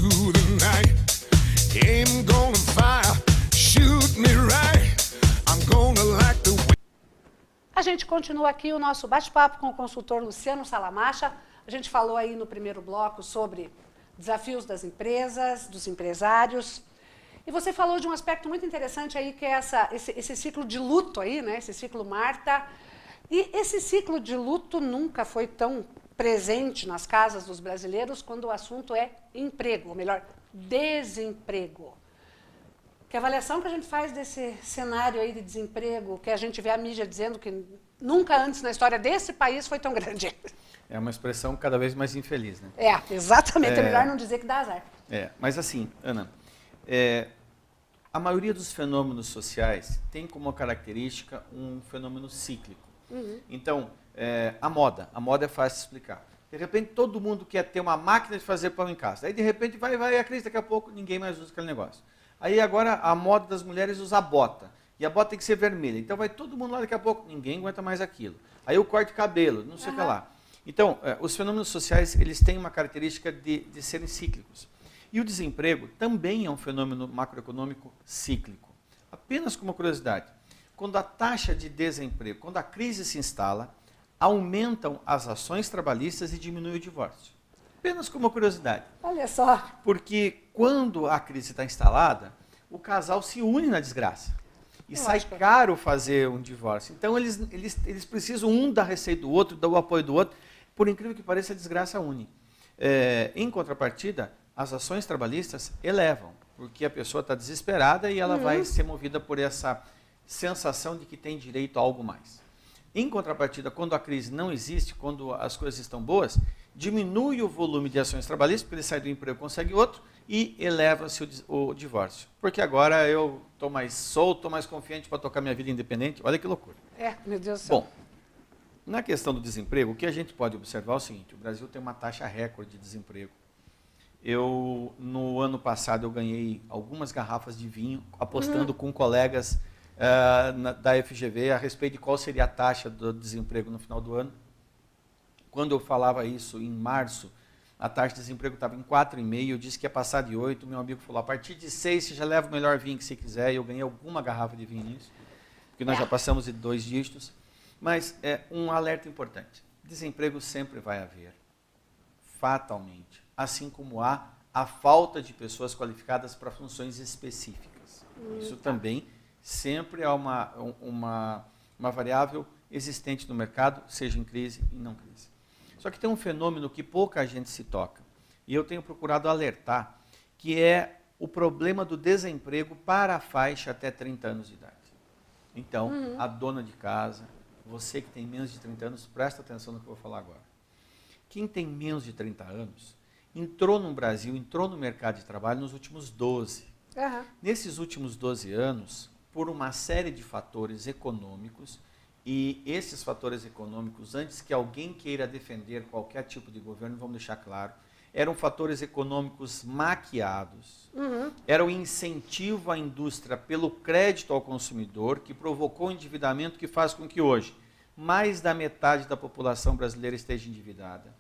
through the night. Aim gonna fire, shoot me right. I'm gonna like the way. A gente continua aqui o nosso bate-papo com o consultor Luciano Salamacha. A gente falou aí no primeiro bloco sobre desafios das empresas, dos empresários. E você falou de um aspecto muito interessante aí, que é esse ciclo de luto aí, né? Esse ciclo Marta. E esse ciclo de luto nunca foi tão presente nas casas dos brasileiros quando o assunto é emprego, ou melhor, desemprego. Que avaliação que a gente faz desse cenário aí de desemprego, que a gente vê a mídia dizendo que nunca antes na história desse país foi tão grande? É uma expressão cada vez mais infeliz, né? É, exatamente. É melhor não dizer que dá azar. Mas assim, Ana, a maioria dos fenômenos sociais tem como característica um fenômeno cíclico. Uhum. Então, a moda é fácil de explicar. De repente, todo mundo quer ter uma máquina de fazer pão em casa. Aí, de repente, vai a crise, daqui a pouco ninguém mais usa aquele negócio. Aí, agora, a moda das mulheres usa a bota. E a bota tem que ser vermelha. Então, vai todo mundo lá, daqui a pouco, ninguém aguenta mais aquilo. Aí, o corte de cabelo, não sei o que lá. Então, os fenômenos sociais, eles têm uma característica de serem cíclicos. E o desemprego também é um fenômeno macroeconômico cíclico. Apenas como curiosidade, quando a taxa de desemprego, quando a crise se instala, aumentam as ações trabalhistas e diminui o divórcio. Apenas como curiosidade. Olha só. Porque quando a crise está instalada, o casal se une na desgraça. E sai caro fazer um divórcio. Então, eles precisam um da receita do outro, do apoio do outro. Por incrível que pareça, a desgraça une. Em contrapartida, as ações trabalhistas elevam, porque a pessoa está desesperada e ela vai ser movida por essa sensação de que tem direito a algo mais. Em contrapartida, quando a crise não existe, quando as coisas estão boas, diminui o volume de ações trabalhistas, porque ele sai do emprego e consegue outro, e eleva-se o divórcio. Porque agora eu estou mais solto, estou mais confiante para tocar minha vida independente. Olha que loucura. Meu Deus do céu. Bom, na questão do desemprego, o que a gente pode observar é o seguinte: o Brasil tem uma taxa recorde de desemprego. No ano passado, eu ganhei algumas garrafas de vinho, apostando com colegas da FGV a respeito de qual seria a taxa do desemprego no final do ano. Quando eu falava isso em março, a taxa de desemprego estava em 4,5%, eu disse que ia passar de 8%, meu amigo falou, a partir de 6% você já leva o melhor vinho que você quiser, e eu ganhei alguma garrafa de vinho nisso, porque nós já passamos de 2 dígitos. Mas é um alerta importante: desemprego sempre vai haver, fatalmente, assim como há a falta de pessoas qualificadas para funções específicas. Isso também sempre é uma variável existente no mercado, seja em crise e não crise. Só que tem um fenômeno que pouca gente se toca, e eu tenho procurado alertar, que é o problema do desemprego para a faixa até 30 anos de idade. Então, a dona de casa, você que tem menos de 30 anos, presta atenção no que eu vou falar agora. Quem tem menos de 30 anos entrou no Brasil, entrou no mercado de trabalho nos últimos 12. Nesses últimos 12 anos, por uma série de fatores econômicos, e esses fatores econômicos, antes que alguém queira defender qualquer tipo de governo, vamos deixar claro, eram fatores econômicos maquiados, era o incentivo à indústria pelo crédito ao consumidor, que provocou o endividamento que faz com que hoje mais da metade da população brasileira esteja endividada.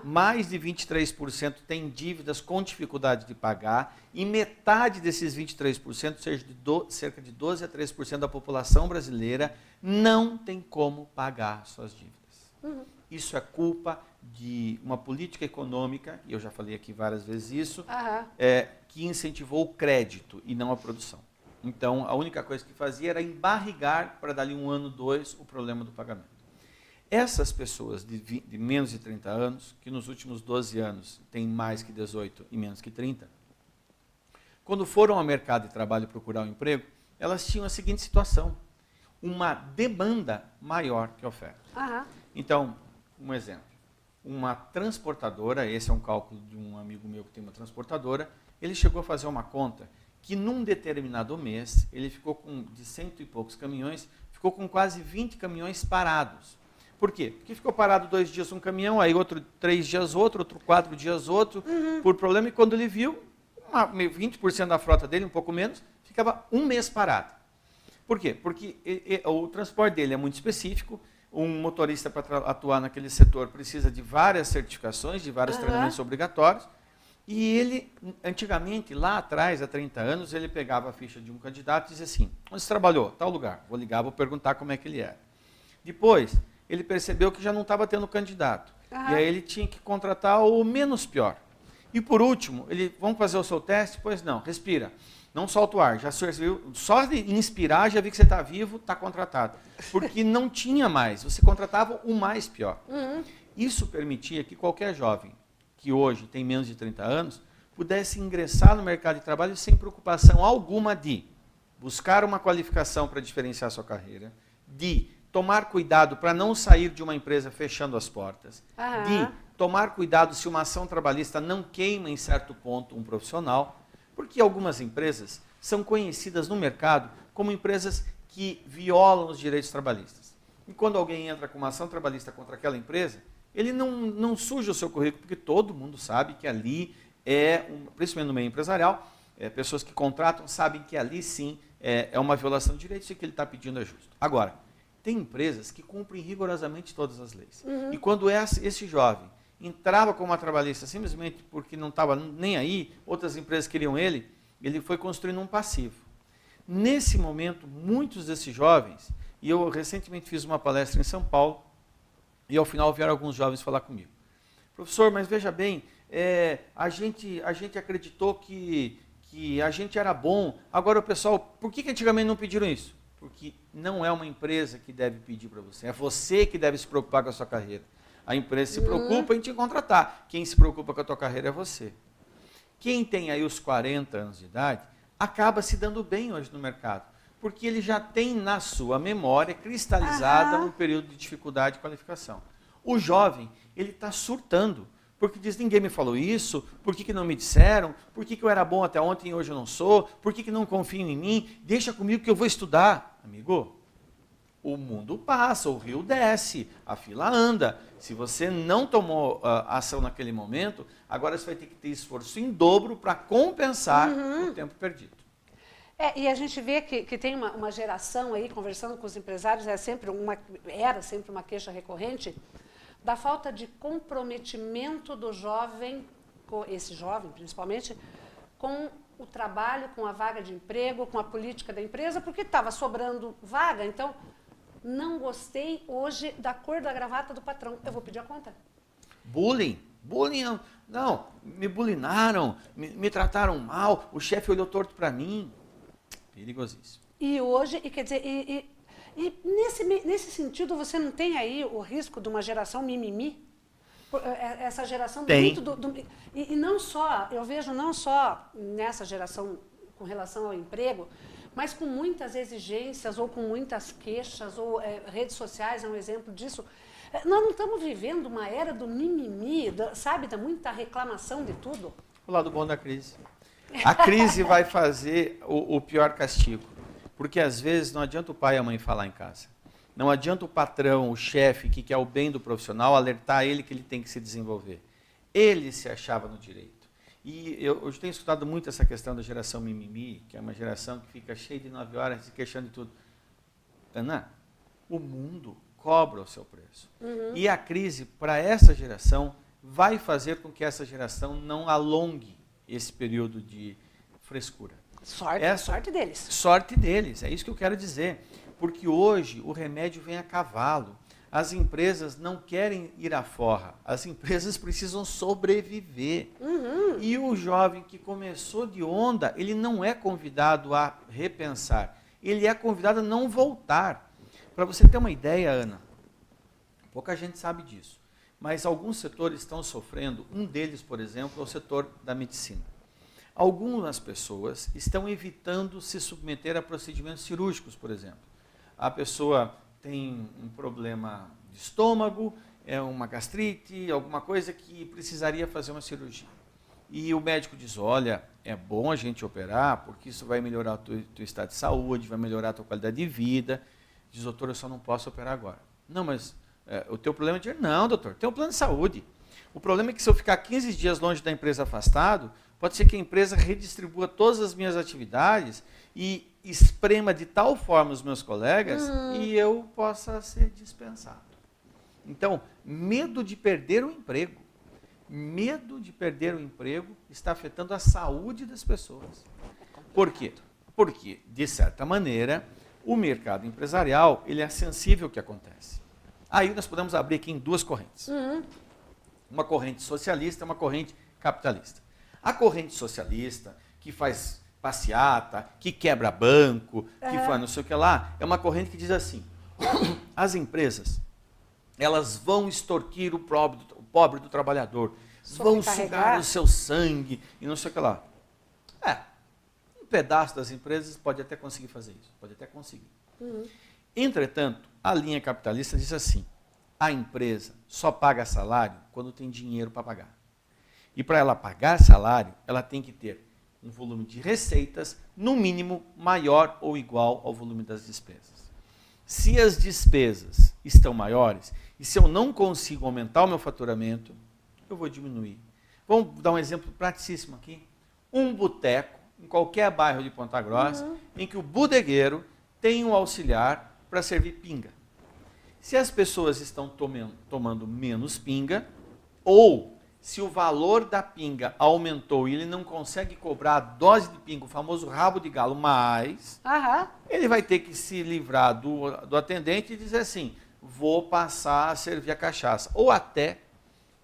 Mais de 23% tem dívidas com dificuldade de pagar, e metade desses 23%, seja cerca de 12 a 13% da população brasileira, não tem como pagar suas dívidas. Isso é culpa de uma política econômica, e eu já falei aqui várias vezes isso, que incentivou o crédito e não a produção. Então, a única coisa que fazia era embarrigar para dali 1 ano, 2, o problema do pagamento. Essas pessoas de menos de 30 anos, que nos últimos 12 anos têm mais que 18 e menos que 30, quando foram ao mercado de trabalho procurar um emprego, elas tinham a seguinte situação: uma demanda maior que a oferta. Então, um exemplo, uma transportadora, esse é um cálculo de um amigo meu que tem uma transportadora, ele chegou a fazer uma conta que num determinado mês, ele ficou de 100 e poucos caminhões, ficou com quase 20 caminhões parados. Por quê? Porque ficou parado 2 dias um caminhão, aí outro 3 dias outro 4 dias outro, por problema, e quando ele viu, 20% da frota dele, um pouco menos, ficava 1 mês parado. Por quê? Porque o transporte dele é muito específico, um motorista para atuar naquele setor precisa de várias certificações, de vários treinamentos obrigatórios, E ele, antigamente, lá atrás, há 30 anos, ele pegava a ficha de um candidato e dizia assim, onde você trabalhou? Tal lugar. Vou ligar, vou perguntar como é que ele era. Depois, ele percebeu que já não estava tendo candidato. E aí ele tinha que contratar o menos pior. E por último, vamos fazer o seu teste? Pois não, respira. Não solta o ar. Já serviu, só de inspirar, já vi que você está vivo, está contratado. Porque não tinha mais. Você contratava o mais pior. Isso permitia que qualquer jovem que hoje tem menos de 30 anos, pudesse ingressar no mercado de trabalho sem preocupação alguma de buscar uma qualificação para diferenciar sua carreira, de tomar cuidado para não sair de uma empresa fechando as portas, de tomar cuidado se uma ação trabalhista não queima em certo ponto um profissional, porque algumas empresas são conhecidas no mercado como empresas que violam os direitos trabalhistas. E quando alguém entra com uma ação trabalhista contra aquela empresa, ele não suja o seu currículo, porque todo mundo sabe que ali principalmente no meio empresarial, pessoas que contratam sabem que ali sim é uma violação de direitos e que ele está pedindo é justo. Agora, tem empresas que cumprem rigorosamente todas as leis. E quando esse jovem entrava como uma trabalhista simplesmente porque não estava nem aí, outras empresas queriam ele foi construindo um passivo. Nesse momento, muitos desses jovens, e eu recentemente fiz uma palestra em São Paulo, e ao final vieram alguns jovens falar comigo. Professor, mas veja bem, a gente acreditou que a gente era bom, agora o pessoal, por que antigamente não pediram isso? Porque não é uma empresa que deve pedir para você, é você que deve se preocupar com a sua carreira. A empresa se preocupa em te contratar, quem se preocupa com a tua carreira é você. Quem tem aí os 40 anos de idade, acaba se dando bem hoje no mercado, porque ele já tem na sua memória cristalizada um período de dificuldade de qualificação. O jovem, ele está surtando, porque diz, ninguém me falou isso, por que não me disseram, por que eu era bom até ontem e hoje eu não sou, por que não confiam em mim, deixa comigo que eu vou estudar. Amigo, o mundo passa, o rio desce, a fila anda. Se você não tomou ação naquele momento, agora você vai ter que ter esforço em dobro para compensar o tempo perdido. E a gente vê que tem uma geração aí, conversando com os empresários, era sempre uma queixa recorrente, da falta de comprometimento do jovem, esse jovem principalmente, com o trabalho, com a vaga de emprego, com a política da empresa, porque estava sobrando vaga, então, não gostei hoje da cor da gravata do patrão, eu vou pedir a conta. Bullying, não, me bulinaram, me trataram mal, o chefe olhou torto para mim. Perigosíssimo. E hoje, quer dizer, nesse sentido, você não tem aí o risco de uma geração mimimi? Essa geração tem. E não só, eu vejo não só nessa geração com relação ao emprego, mas com muitas exigências ou com muitas queixas, ou redes sociais é um exemplo disso. Nós não estamos vivendo uma era do mimimi, da muita reclamação de tudo? O lado bom da crise. A crise vai fazer o pior castigo, porque às vezes não adianta o pai e a mãe falar em casa. Não adianta o patrão, o chefe que quer o bem do profissional alertar ele que ele tem que se desenvolver. Ele se achava no direito. E eu tenho escutado muito essa questão da geração mimimi, que é uma geração que fica cheia de 9 horas se queixando de tudo. Ana, o mundo cobra o seu preço. E a crise, para essa geração, vai fazer com que essa geração não alongue esse período de frescura. Sorte deles. Sorte deles, é isso que eu quero dizer. Porque hoje o remédio vem a cavalo. As empresas não querem ir à forra, as empresas precisam sobreviver. E o jovem que começou de onda, ele não é convidado a repensar, ele é convidado a não voltar. Para você ter uma ideia, Ana, pouca gente sabe disso. Mas alguns setores estão sofrendo, um deles, por exemplo, é o setor da medicina. Algumas pessoas estão evitando se submeter a procedimentos cirúrgicos, por exemplo. A pessoa tem um problema de estômago, uma gastrite, alguma coisa que precisaria fazer uma cirurgia. E o médico diz, olha, é bom a gente operar, porque isso vai melhorar o teu estado de saúde, vai melhorar a tua qualidade de vida. Diz, doutor, eu só não posso operar agora. Não, mas o teu problema é dinheiro? Não, doutor, tem um plano de saúde. O problema é que se eu ficar 15 dias longe da empresa afastado, pode ser que a empresa redistribua todas as minhas atividades e esprema de tal forma os meus colegas e eu possa ser dispensado. Então, medo de perder o emprego. Medo de perder o emprego está afetando a saúde das pessoas. Por quê? Porque, de certa maneira, o mercado empresarial ele é sensível ao que acontece. Aí nós podemos abrir aqui em duas correntes. Uma corrente socialista e uma corrente capitalista. A corrente socialista, que faz passeata, que quebra banco, que faz não sei o que lá, é uma corrente que diz assim, as empresas, elas vão extorquir o pobre do trabalhador, vão sugar o seu sangue e não sei o que lá. Um pedaço das empresas pode até conseguir fazer isso, pode até conseguir. Entretanto, a linha capitalista diz assim, a empresa só paga salário quando tem dinheiro para pagar. E para ela pagar salário, ela tem que ter um volume de receitas, no mínimo, maior ou igual ao volume das despesas. Se as despesas estão maiores, e se eu não consigo aumentar o meu faturamento, eu vou diminuir. Vamos dar um exemplo praticíssimo aqui. Um boteco, em qualquer bairro de Ponta Grossa, em que o bodegueiro tem um auxiliar para servir pinga. Se as pessoas estão tomando menos pinga, ou se o valor da pinga aumentou e ele não consegue cobrar a dose de pinga, o famoso rabo de galo, mais, ele vai ter que se livrar do atendente e dizer assim, vou passar a servir a cachaça. Ou até,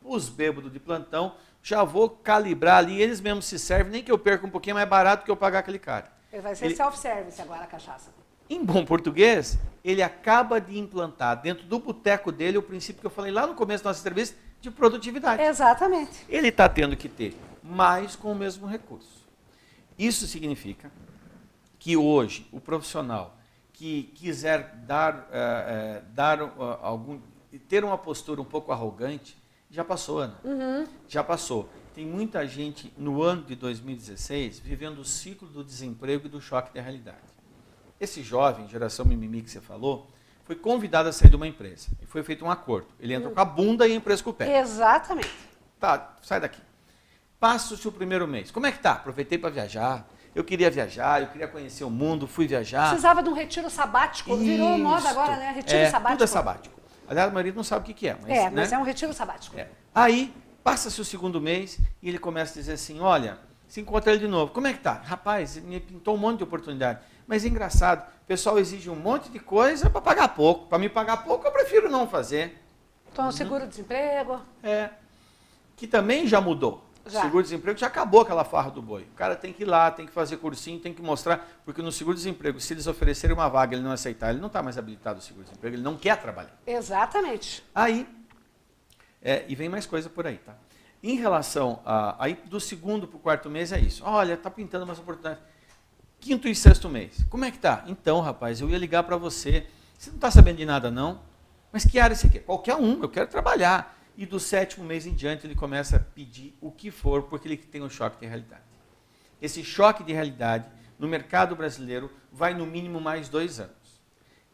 os bêbados de plantão, já vou calibrar ali, eles mesmos se servem, nem que eu perca um pouquinho mais barato que eu pagar aquele cara. Ele vai ser self-service agora, a cachaça. Em bom português, ele acaba de implantar dentro do boteco dele o princípio que eu falei lá no começo da nossa entrevista, de produtividade. Exatamente. Ele está tendo que ter mais com o mesmo recurso. Isso significa que hoje o profissional que quiser ter uma postura um pouco arrogante, já passou, Ana. Já passou. Tem muita gente no ano de 2016 vivendo o ciclo do desemprego e do choque da realidade. Esse jovem, geração mimimi que você falou, foi convidado a sair de uma empresa. E foi feito um acordo. Ele entra com a bunda e a empresa com o pé. Exatamente. Tá, sai daqui. Passa-se o primeiro mês. Como é que tá? Aproveitei para viajar. Eu queria viajar, eu queria conhecer o mundo, fui viajar. Precisava de um retiro sabático. Virou moda agora, né? Retiro sabático. Tudo é sabático. Aliás, a maioria não sabe o que é. Mas é um retiro sabático. Aí, passa-se o segundo mês e ele começa a dizer assim, olha, se encontra ele de novo. Como é que tá? Rapaz, me pintou um monte de oportunidade. Mas é engraçado, o pessoal exige um monte de coisa para pagar pouco. Para me pagar pouco, eu prefiro não fazer. Então, seguro-desemprego. Que também já mudou. Seguro-desemprego já acabou aquela farra do boi. O cara tem que ir lá, tem que fazer cursinho, tem que mostrar, porque no seguro-desemprego, se eles oferecerem uma vaga e ele não aceitar, ele não está mais habilitado ao seguro-desemprego, ele não quer trabalhar. Exatamente. Aí, e vem mais coisa por aí, tá? Em relação aí do segundo para o quarto mês é isso. Olha, está pintando umas oportunidades. Quinto e sexto mês. Como é que tá? Então, rapaz, eu ia ligar para você. Você não está sabendo de nada, não? Mas que área você quer? Qualquer um, eu quero trabalhar. E do sétimo mês em diante, ele começa a pedir o que for, porque ele tem um choque de realidade. Esse choque de realidade, no mercado brasileiro, vai no mínimo mais 2 anos.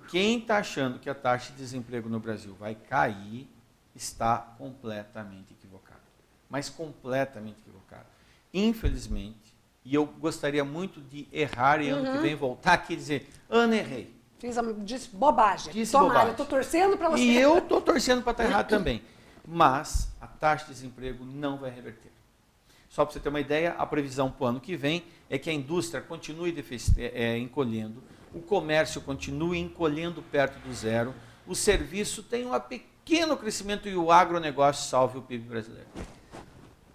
Quem está achando que a taxa de desemprego no Brasil vai cair, está completamente equivocado. Mas completamente equivocado. Infelizmente, e eu gostaria muito de errar e ano que vem voltar aqui e dizer, Ana, errei. Disse bobagem. Disse Tomara, bobagem. eu estou torcendo para você. E eu estou torcendo para estar errado também. Mas a taxa de desemprego não vai reverter. Só para você ter uma ideia, a previsão para o ano que vem é que a indústria continue encolhendo, o comércio continue encolhendo perto do zero, o serviço tem um pequeno crescimento e o agronegócio salve o PIB brasileiro.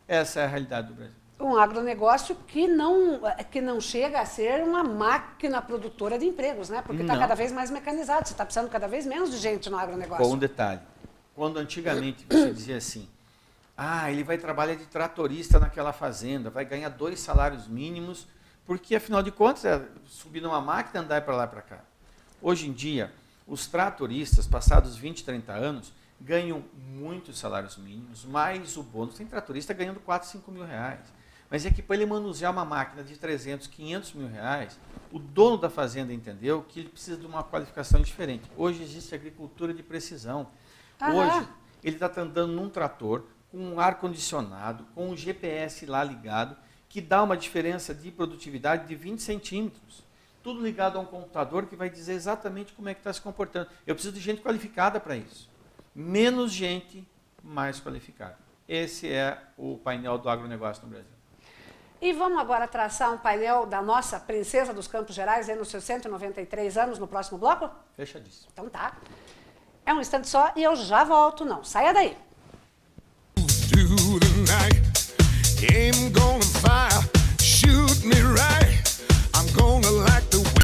Essa é a realidade do Brasil. Um agronegócio que não chega a ser uma máquina produtora de empregos, né? Porque está cada vez mais mecanizado, você está precisando cada vez menos de gente no agronegócio. Com um detalhe, quando antigamente você dizia assim, ele vai trabalhar de tratorista naquela fazenda, vai ganhar 2 salários mínimos, porque afinal de contas é subir numa máquina e andar para lá e para cá. Hoje em dia, os tratoristas, passados 20, 30 anos, ganham muitos salários mínimos, mais o bônus. Tem tratorista ganhando 4, 5 mil reais. Mas é que para ele manusear uma máquina de 300, 500 mil reais, o dono da fazenda entendeu que ele precisa de uma qualificação diferente. Hoje existe agricultura de precisão. Hoje, ele está andando num trator, com um ar-condicionado, com um GPS lá ligado, que dá uma diferença de produtividade de 20 centímetros. Tudo ligado a um computador que vai dizer exatamente como é que está se comportando. Eu preciso de gente qualificada para isso. Menos gente, mais qualificada. Esse é o painel do agronegócio no Brasil. E vamos agora traçar um painel da nossa princesa dos Campos Gerais, aí nos seus 193 anos, no próximo bloco? Fechadíssimo. Então tá. É um instante só e eu já volto, não saia daí. do the night. Game gone.